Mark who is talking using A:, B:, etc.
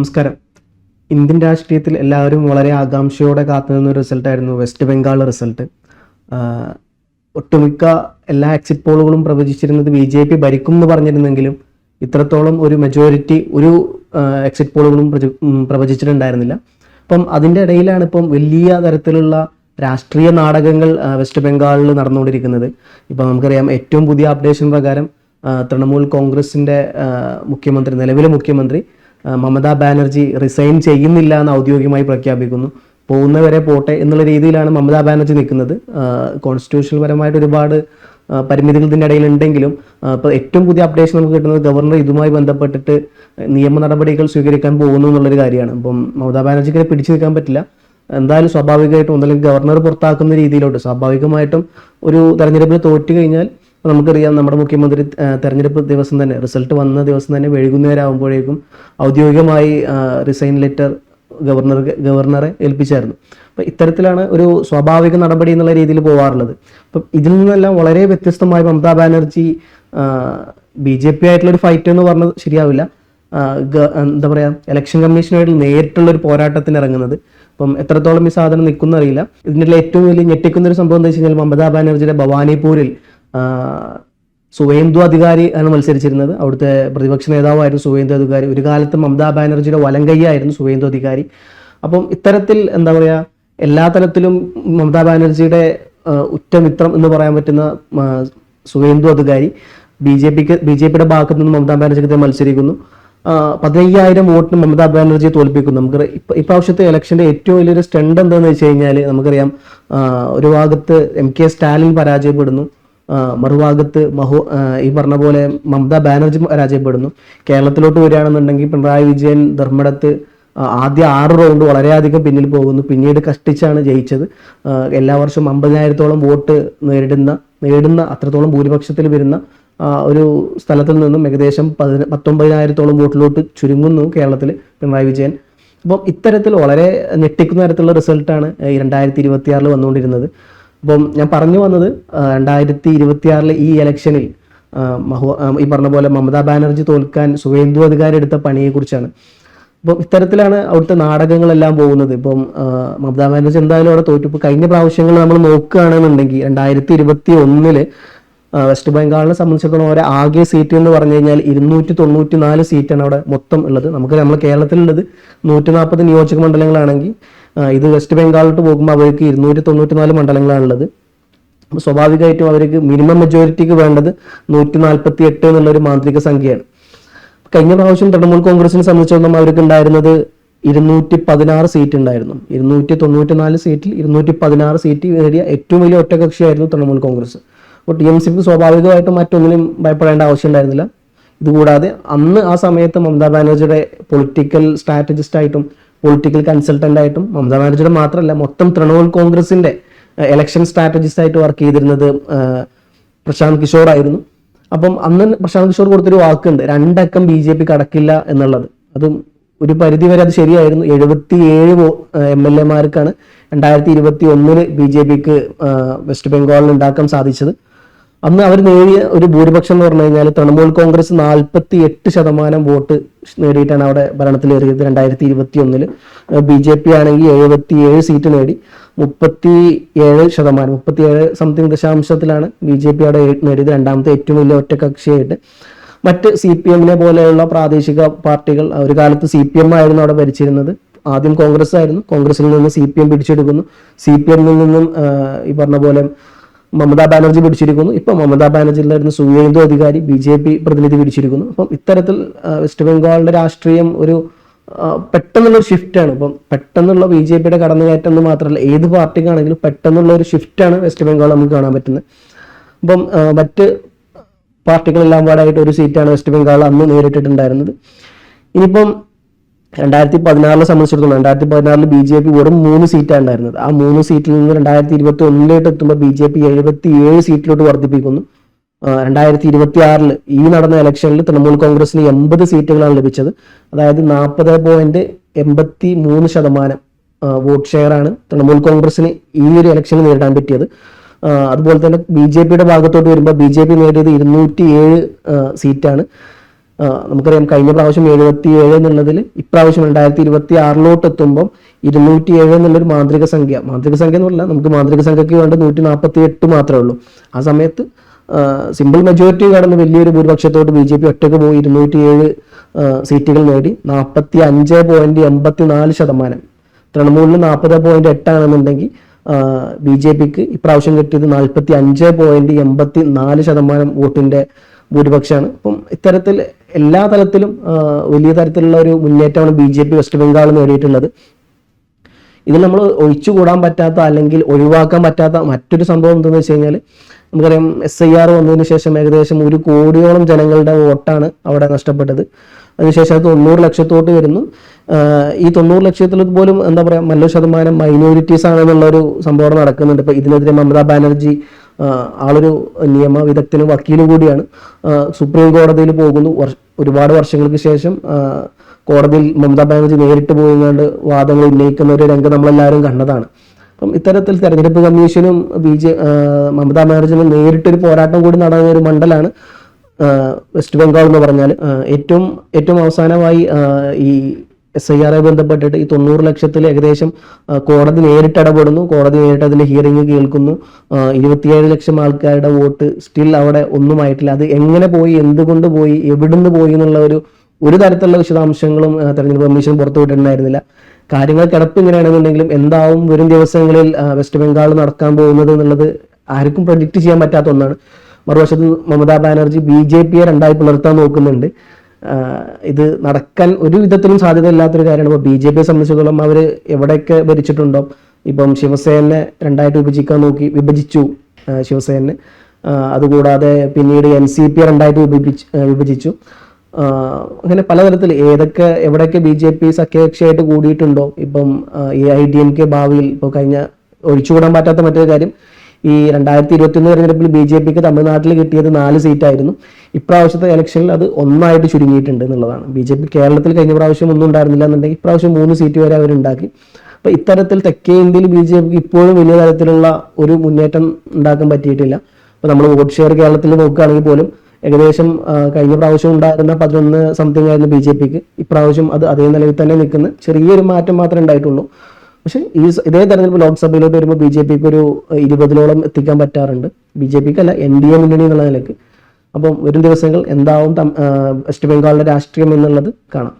A: നമസ്കാരം. ഇന്ത്യൻ രാഷ്ട്രീയത്തിൽ എല്ലാവരും വളരെ ആകാംക്ഷയോടെ കാത്തുനിന്ന ഒരു റിസൾട്ടായിരുന്നു വെസ്റ്റ് ബംഗാൾ റിസൾട്ട്. ഒട്ടുമിക്ക എല്ലാ എക്സിറ്റ് പോളുകളും പ്രവചിച്ചിരുന്നത് BJP ഭരിക്കും എന്ന് പറഞ്ഞിരുന്നെങ്കിലും ഇത്രത്തോളം ഒരു മെജോറിറ്റി ഒരു എക്സിറ്റ് പോളുകളും പ്രവചിച്ചിട്ടുണ്ടായിരുന്നില്ല. അപ്പം അതിൻ്റെ ഇടയിലാണ് ഇപ്പം വലിയ തരത്തിലുള്ള രാഷ്ട്രീയ നാടകങ്ങൾ വെസ്റ്റ് ബംഗാളിൽ നടന്നുകൊണ്ടിരിക്കുന്നത്. ഇപ്പം നമുക്കറിയാം, ഏറ്റവും പുതിയ അപ്ഡേഷൻ പ്രകാരം തൃണമൂൽ കോൺഗ്രസിൻ്റെ മുഖ്യമന്ത്രി, നിലവിലെ മുഖ്യമന്ത്രി മമതാ ബാനർജി റിസൈൻ ചെയ്യുന്നില്ല എന്ന് ഔദ്യോഗികമായി പ്രഖ്യാപിക്കുന്നു. പോകുന്നവരെ പോട്ടെ എന്നുള്ള രീതിയിലാണ് മമതാ ബാനർജി നിൽക്കുന്നത്. കോൺസ്റ്റിറ്റ്യൂഷണൽ പരമായിട്ട് ഒരുപാട് പരിമിതികൾ ഇതിൻ്റെ ഇടയിലുണ്ടെങ്കിലും ഇപ്പോൾ ഏറ്റവും പുതിയ അപ്ഡേഷൻ നമുക്ക് കിട്ടുന്നത് ഗവർണർ ഇതുമായി ബന്ധപ്പെട്ടിട്ട് നിയമ നടപടികൾ സ്വീകരിക്കാൻ പോകുന്നു എന്നുള്ളൊരു കാര്യമാണ്. അപ്പം മമതാ ബാനർജിക്ക് പിടിച്ചു നിൽക്കാൻ പറ്റില്ല. എന്തായാലും സ്വാഭാവികമായിട്ടും ഒന്നല്ലെങ്കിൽ ഗവർണർ പുറത്താക്കുന്ന രീതിയിലോട്ട്, സ്വാഭാവികമായിട്ടും ഒരു തെരഞ്ഞെടുപ്പിൽ തോറ്റു കഴിഞ്ഞാൽ നമുക്കറിയാം, നമ്മുടെ മുഖ്യമന്ത്രി തെരഞ്ഞെടുപ്പ് ദിവസം തന്നെ, റിസൾട്ട് വന്ന ദിവസം തന്നെ വൈകുന്നേരം ആകുമ്പോഴേക്കും ഔദ്യോഗികമായി റിസൈൻ ലെറ്റർ ഗവർണറെ ഏൽപ്പിച്ചായിരുന്നു. അപ്പം ഇത്തരത്തിലാണ് ഒരു സ്വാഭാവിക നടപടി എന്നുള്ള രീതിയിൽ പോകാറുള്ളത്. അപ്പം ഇതിൽ നിന്നെല്ലാം വളരെ വ്യത്യസ്തമായി മമതാ ബാനർജി BJP ആയിട്ടുള്ളൊരു ഫൈറ്റ് എന്ന് പറഞ്ഞത് ശരിയാവില്ല, എന്താ പറയുക, ഇലക്ഷൻ കമ്മീഷനുമായിട്ട് നേരിട്ടുള്ളൊരു പോരാട്ടത്തിന് ഇറങ്ങുന്നത്. അപ്പം എത്രത്തോളം ഈ സാധനം നിൽക്കുന്ന അറിയില്ല. ഇതിൻ്റെ ഏറ്റവും വലിയ ഞെട്ടിക്കുന്നൊരു സംഭവം എന്താ വെച്ച് കഴിഞ്ഞാൽ, മമതാ ബാനർജിയുടെ ഭവാനിപൂരിൽ സുവേന്ദു അധികാരി ആണ് മത്സരിച്ചിരുന്നത്. അവിടുത്തെ പ്രതിപക്ഷ നേതാവായിരുന്നു സുവേന്ദു അധികാരി. ഒരു കാലത്ത് മമതാ ബാനർജിയുടെ വലങ്കയ്യായിരുന്നു സുവേന്ദു അധികാരി. അപ്പം ഇത്തരത്തിൽ എന്താ പറയുക, എല്ലാ തലത്തിലും മമതാ ബാനർജിയുടെ ഉറ്റമിത്രം എന്ന് പറയാൻ പറ്റുന്ന സുവേന്ദു അധികാരി BJPയുടെ ഭാഗത്തു നിന്ന് മമതാ ബാനർജിക്ക് മത്സരിക്കുന്നു. 15,000 വോട്ടിന് മമതാ ബാനർജിയെ തോൽപ്പിക്കുന്നു. നമുക്ക് ഇപ്രാവശ്യത്തെ ഇലക്ഷന്റെ ഏറ്റവും വലിയൊരു സ്റ്റണ്ട് എന്താണെന്ന് വെച്ച് കഴിഞ്ഞാൽ, നമുക്കറിയാം, ഒരു ഭാഗത്ത് MK സ്റ്റാലിൻ പരാജയപ്പെടുന്നു, മറുഭാഗത്ത് ഈ പറഞ്ഞ പോലെ മമതാ ബാനർജി പരാജയപ്പെടുന്നു. കേരളത്തിലോട്ട് വരികയാണെന്നുണ്ടെങ്കിൽ പിണറായി വിജയൻ ധർമ്മടത്ത് ആദ്യ 6 റൗണ്ട് വളരെയധികം പിന്നിൽ പോകുന്നു. പിന്നീട് കഷ്ടിച്ചാണ് ജയിച്ചത്. എല്ലാ വർഷവും 50,000-ഓളം വോട്ട് നേടുന്ന അത്രത്തോളം ഭൂരിപക്ഷത്തിൽ വരുന്ന ഒരു സ്ഥലത്തിൽ നിന്നും ഏകദേശം 19,000-ഓളം വോട്ടിലോട്ട് ചുരുങ്ങുന്നു കേരളത്തിൽ പിണറായി വിജയൻ. അപ്പം ഇത്തരത്തിൽ വളരെ ഞെട്ടിക്കുന്ന തരത്തിലുള്ള റിസൾട്ടാണ് 2026 വന്നുകൊണ്ടിരുന്നത്. അപ്പം ഞാൻ പറഞ്ഞു വന്നത്, 2026 ഈ ഇലക്ഷനിൽ ഈ പറഞ്ഞ പോലെ മമതാ ബാനർജി തോൽക്കാൻ സുവേന്ദു അധികാരി എടുത്ത പണിയെക്കുറിച്ചാണ്. അപ്പം ഇത്തരത്തിലാണ് അവിടുത്തെ നാടകങ്ങളെല്ലാം പോകുന്നത്. ഇപ്പം മമതാ ബാനർജി എന്തായാലും അവിടെ തോറ്റു. ഇപ്പോൾ കഴിഞ്ഞ പ്രാവശ്യങ്ങൾ നമ്മൾ നോക്കുകയാണെന്നുണ്ടെങ്കിൽ 2021 വെസ്റ്റ് ബംഗാളിനെ സംബന്ധിച്ചിടത്തോളം അവരെ ആകെ സീറ്റ് എന്ന് പറഞ്ഞു കഴിഞ്ഞാൽ 294 സീറ്റാണ് അവിടെ മൊത്തം ഉള്ളത്. നമ്മുടെ കേരളത്തിലുള്ളത് 140 നിയോജക മണ്ഡലങ്ങളാണെങ്കിൽ ഇത് വെസ്റ്റ് ബംഗാളിലോട്ട് പോകുമ്പോൾ അവർക്ക് 294 മണ്ഡലങ്ങളാണുള്ളത്. അപ്പോൾ സ്വാഭാവികമായിട്ടും അവർക്ക് മിനിമം മെജോറിറ്റിക്ക് വേണ്ടത് 148 എന്നുള്ളൊരു മാന്ത്രിക സംഖ്യയാണ്. കഴിഞ്ഞ പ്രാവശ്യം തൃണമൂൽ കോൺഗ്രസിനെ സംബന്ധിച്ചിടത്തോളം അവർക്ക് ഉണ്ടായിരുന്നത് 216 സീറ്റ് ഉണ്ടായിരുന്നു. 294 സീറ്റിൽ 216 സീറ്റ് നേടിയ ഏറ്റവും വലിയ ഒറ്റകക്ഷിയായിരുന്നു തൃണമൂൽ കോൺഗ്രസ്. അപ്പോൾ TMCക്ക് സ്വാഭാവികമായിട്ടും മറ്റൊന്നിനും ഭയപ്പെടേണ്ട ആവശ്യം ഉണ്ടായിരുന്നില്ല. ഇതുകൂടാതെ അന്ന് ആ സമയത്ത് മമതാ ബാനർജിയുടെ പൊളിറ്റിക്കൽ സ്ട്രാറ്റജിസ്റ്റായിട്ടും പൊളിറ്റിക്കൽ കൺസൾട്ടൻ്റായിട്ടും, മമതാ ബാനർജിയുടെ മാത്രമല്ല മൊത്തം തൃണമൂൽ കോൺഗ്രസിൻ്റെ ഇലക്ഷൻ സ്ട്രാറ്റജിസ്റ്റായിട്ട് വർക്ക് ചെയ്തിരുന്നത് പ്രശാന്ത് കിഷോർ ആയിരുന്നു. അപ്പം അന്ന് പ്രശാന്ത് കിഷോർ കൊടുത്തൊരു വാക്കുണ്ട്, 2 അക്കം BJP കടക്കില്ല എന്നുള്ളത്. അതും ഒരു പരിധി വരെ അത് ശരിയായിരുന്നു. 77 MLA-മാർക്കാണ് 2021 BJPക്ക് വെസ്റ്റ് ബംഗാളിൽ ഉണ്ടാക്കാൻ സാധിച്ചത്. അന്ന് അവർ നേടിയ ഒരു ഭൂരിപക്ഷം എന്ന് പറഞ്ഞു കഴിഞ്ഞാൽ, തൃണമൂൽ കോൺഗ്രസ് 48% വോട്ട് നേടിയിട്ടാണ് അവിടെ ഭരണത്തിലേറിയത് 2021. BJP ആണെങ്കിൽ 77 സീറ്റ് നേടി 37 സംതിങ് ദശാംശത്തിലാണ് BJP അവിടെ നേടിയത്, രണ്ടാമത്തെ ഏറ്റവും വലിയ ഒറ്റകക്ഷിയായിട്ട്. മറ്റ് CPM-നെ പോലെയുള്ള പ്രാദേശിക പാർട്ടികൾ, ഒരു കാലത്ത് CPM ആയിരുന്നു അവിടെ ഭരിച്ചിരുന്നത്. ആദ്യം കോൺഗ്രസ് ആയിരുന്നു, കോൺഗ്രസിൽ നിന്ന് CPM പിടിച്ചെടുക്കുന്നു, CPM-ൽ നിന്നും ഈ പറഞ്ഞ പോലെ മമതാ ബാനർജി പിടിച്ചിരിക്കുന്നു. ഇപ്പം മമതാ ബാനർജിയിലായിരുന്നു സുവേന്ദു അധികാരി, BJP പ്രതിനിധി പിടിച്ചിരിക്കുന്നു. അപ്പം ഇത്തരത്തിൽ വെസ്റ്റ് ബംഗാളിന്റെ രാഷ്ട്രീയം ഒരു പെട്ടെന്നുള്ളൊരു ഷിഫ്റ്റാണ്. ഇപ്പം പെട്ടെന്നുള്ള BJPയുടെ കടന്നുകയറ്റം എന്ന് മാത്രമല്ല, ഏത് പാർട്ടിക്കാണെങ്കിലും പെട്ടെന്നുള്ള ഒരു ഷിഫ്റ്റാണ് വെസ്റ്റ് ബംഗാൾ നമുക്ക് കാണാൻ പറ്റുന്നത്. അപ്പം മറ്റ് പാർട്ടികളെല്ലാം പാടായിട്ട് ഒരു സീറ്റാണ് വെസ്റ്റ് ബംഗാൾ അന്ന് നേരിട്ടിട്ടുണ്ടായിരുന്നത്. ഇനിയിപ്പം 2016 സംബന്ധിച്ചിടത്തോളം 2016 BJP വെറും 3 സീറ്റാണ് ഉണ്ടായിരുന്നത്. ആ 3 സീറ്റിൽ നിന്ന് 2021 എത്തുമ്പോൾ BJP 77 സീറ്റിലോട്ട് വർദ്ധിപ്പിക്കുന്നു. 2026 ഈ നടന്ന ഇലക്ഷനിൽ തൃണമൂൽ കോൺഗ്രസിന് 80 സീറ്റുകളാണ് ലഭിച്ചത്. അതായത് 40.83% വോട്ട് ഷെയറാണ് തൃണമൂൽ കോൺഗ്രസിന് ഈ ഒരു ഇലക്ഷനിൽ നേരിടാൻ പറ്റിയത്. അതുപോലെ തന്നെ BJPയുടെ ഭാഗത്തോട്ട് വരുമ്പോൾ BJP നേടിയത് 207 സീറ്റാണ്. നമുക്കറിയാം കഴിഞ്ഞ പ്രാവശ്യം 77 എന്നുള്ളതിൽ ഇപ്രാവശ്യം 2026 എത്തുമ്പം 207 എന്നുള്ളൊരു മാന്ത്രിക സംഖ്യ എന്ന് പറഞ്ഞാൽ നമുക്ക് മാന്ത്രിക സംഖ്യയ്ക്ക് വേണ്ട 148 മാത്രമേ ഉള്ളൂ. ആ സമയത്ത് സിമ്പിൾ മെജോറിറ്റി കടന്ന് വലിയൊരു ഭൂരിപക്ഷത്തോട്ട് BJP ഒറ്റയ്ക്ക് പോയി 207 സീറ്റുകൾ നേടി 45.84%. തൃണമൂലിന് 40.8 ആണെന്നുണ്ടെങ്കിൽ BJPക്ക് ഇപ്രാവശ്യം കിട്ടിയത് 45.84% വോട്ടിന്റെ ഭൂരിപക്ഷമാണ്. അപ്പം ഇത്തരത്തിൽ എല്ലാ തലത്തിലും വലിയ തരത്തിലുള്ള ഒരു മുന്നേറ്റമാണ് BJP വെസ്റ്റ് ബംഗാൾ നേടിയിട്ടുള്ളത്. ഇതിൽ നമ്മൾ ഒഴിച്ചുകൂടാൻ പറ്റാത്ത അല്ലെങ്കിൽ ഒഴിവാക്കാൻ പറ്റാത്ത മറ്റൊരു സംഭവം എന്താണെന്ന് വെച്ച് കഴിഞ്ഞാൽ നമുക്കറിയാം SIR വന്നതിന് ശേഷം ഏകദേശം 1 കോടിയോളം ജനങ്ങളുടെ വോട്ടാണ് അവിടെ നഷ്ടപ്പെട്ടത്. അതിനുശേഷം അത് 90 ലക്ഷത്തോട്ട് വരുന്നു. ഈ 90 ലക്ഷത്തിൽ പോലും എന്താ പറയുക നല്ലൊരു ശതമാനം മൈനോറിറ്റീസ് ആണെന്നുള്ളൊരു സംഭവം നടക്കുന്നുണ്ട്. ഇപ്പം ഇതിനെതിരെ മമതാ ബാനർജി ആളൊരു നിയമ വിദഗ്ധനും വക്കീലും കൂടിയാണ്. സുപ്രീം കോടതിയിൽ പോകുന്നു. ഒരുപാട് വർഷങ്ങൾക്ക് ശേഷം കോടതിയിൽ മമതാ ബാനർജി നേരിട്ട് പോയിക്കൊണ്ട് വാദങ്ങൾ ഉന്നയിക്കുന്ന ഒരു രംഗം നമ്മളെല്ലാവരും കണ്ടതാണ്. അപ്പം ഇത്തരത്തിൽ തെരഞ്ഞെടുപ്പ് കമ്മീഷനും മമതാ ബാനർജിനും നേരിട്ടൊരു പോരാട്ടം കൂടി നടന്ന ഒരു മണ്ഡലമാണ് വെസ്റ്റ് ബംഗാൾ എന്ന് പറഞ്ഞാൽ. ഏറ്റവും അവസാനമായി ഈ SIR ബന്ധപ്പെട്ടിട്ട് ഈ 90 ലക്ഷത്തിൽ ഏകദേശം കോടതി നേരിട്ട് ഇടപെടുന്നു. കോടതി നേരിട്ട് അതിന്റെ ഹിയറിംഗ് കേൾക്കുന്നു. 27 ലക്ഷം ആൾക്കാരുടെ വോട്ട് സ്റ്റിൽ അവിടെ ഒന്നുമായിട്ടില്ല. അത് എങ്ങനെ പോയി, എന്തുകൊണ്ട് പോയി, എവിടുന്ന് പോയി എന്നുള്ള ഒരു തരത്തിലുള്ള വിശദാംശങ്ങളും തെരഞ്ഞെടുപ്പ് കമ്മീഷൻ പുറത്തുവിട്ടിട്ടുണ്ടായിരുന്നില്ല. കാര്യങ്ങൾ കിടപ്പ് ഇങ്ങനെയാണെന്നുണ്ടെങ്കിലും എന്താവും വരും ദിവസങ്ങളിൽ വെസ്റ്റ് ബംഗാൾ നടക്കാൻ പോകുന്നത് എന്നുള്ളത് ആർക്കും പ്രഡിക്റ്റ് ചെയ്യാൻ പറ്റാത്ത ഒന്നാണ്. മറുവശത്ത് മമതാ ബാനർജി BJPയെ രണ്ടായി പുലർത്താൻ നോക്കുന്നുണ്ട്. ഇത് നടക്കാൻ ഒരു വിധത്തിലും സാധ്യതയില്ലാത്തൊരു കാര്യമാണ്. ഇപ്പോൾ BJPയെ സംബന്ധിച്ചിടത്തോളം അവർ എവിടെയൊക്കെ ഭരിച്ചിട്ടുണ്ടോ, ഇപ്പം ശിവസേനയെ രണ്ടായിട്ട് വിഭജിച്ചു ശിവസേന. അതുകൂടാതെ പിന്നീട് NCP രണ്ടായിട്ട് വിഭജിച്ചു. അങ്ങനെ പലതരത്തിൽ എവിടെയൊക്കെ BJP സഖ്യകക്ഷിയായിട്ട് കൂടിയിട്ടുണ്ടോ. ഇപ്പം AIDMK ഭാവിയിൽ ഇപ്പോൾ ഒഴിച്ചുകൂടാൻ പറ്റാത്ത മറ്റൊരു കാര്യം, ഈ 2021 തെരഞ്ഞെടുപ്പിൽ BJPക്ക് തമിഴ്നാട്ടിൽ കിട്ടിയത് 4 സീറ്റായിരുന്നു. ഇപ്രാവശ്യത്തെ ഇലക്ഷനിൽ അത് 1 ചുരുങ്ങിയിട്ടുണ്ട് എന്നുള്ളതാണ്. BJP കേരളത്തിൽ കഴിഞ്ഞ പ്രാവശ്യം ഒന്നും ഉണ്ടായിരുന്നില്ല എന്നുണ്ടെങ്കിൽ ഇപ്രാവശ്യം 3 സീറ്റ് വരെ അവരുണ്ടാക്കി. അപ്പോൾ ഇത്തരത്തിൽ തെക്കേ ഇന്ത്യയിൽ BJPക്ക് ഇപ്പോഴും വലിയ തരത്തിലുള്ള ഒരു മുന്നേറ്റം ഉണ്ടാക്കാൻ പറ്റിയിട്ടില്ല. അപ്പോൾ നമ്മൾ വോട്ട് ഷെയർ കേരളത്തിൽ നോക്കുകയാണെങ്കിൽ പോലും ഏകദേശം കഴിഞ്ഞ പ്രാവശ്യം ഉണ്ടായിരുന്ന 11 സംതിങ് ആയിരുന്നു BJPക്ക്. ഇപ്രാവശ്യം അത് അതേ നിലയിൽ തന്നെ നിൽക്കുന്ന ചെറിയൊരു മാറ്റം മാത്രമേ ഉണ്ടായിട്ടുള്ളൂ. പക്ഷേ ഇതേ തെരഞ്ഞെടുപ്പ് ലോക്സഭയിലോട്ട് വരുമ്പോൾ BJPക്ക് ഒരു 20ഓളം എത്തിക്കാൻ പറ്റാറുണ്ട്. BJPക്ക് അല്ല, NDA മുന്നണി എന്നുള്ള നിലയ്ക്ക്. അപ്പം വരും ദിവസങ്ങൾ എന്താവും വെസ്റ്റ് ബംഗാളിലെ രാഷ്ട്രീയം എന്നുള്ളത് കാണാം.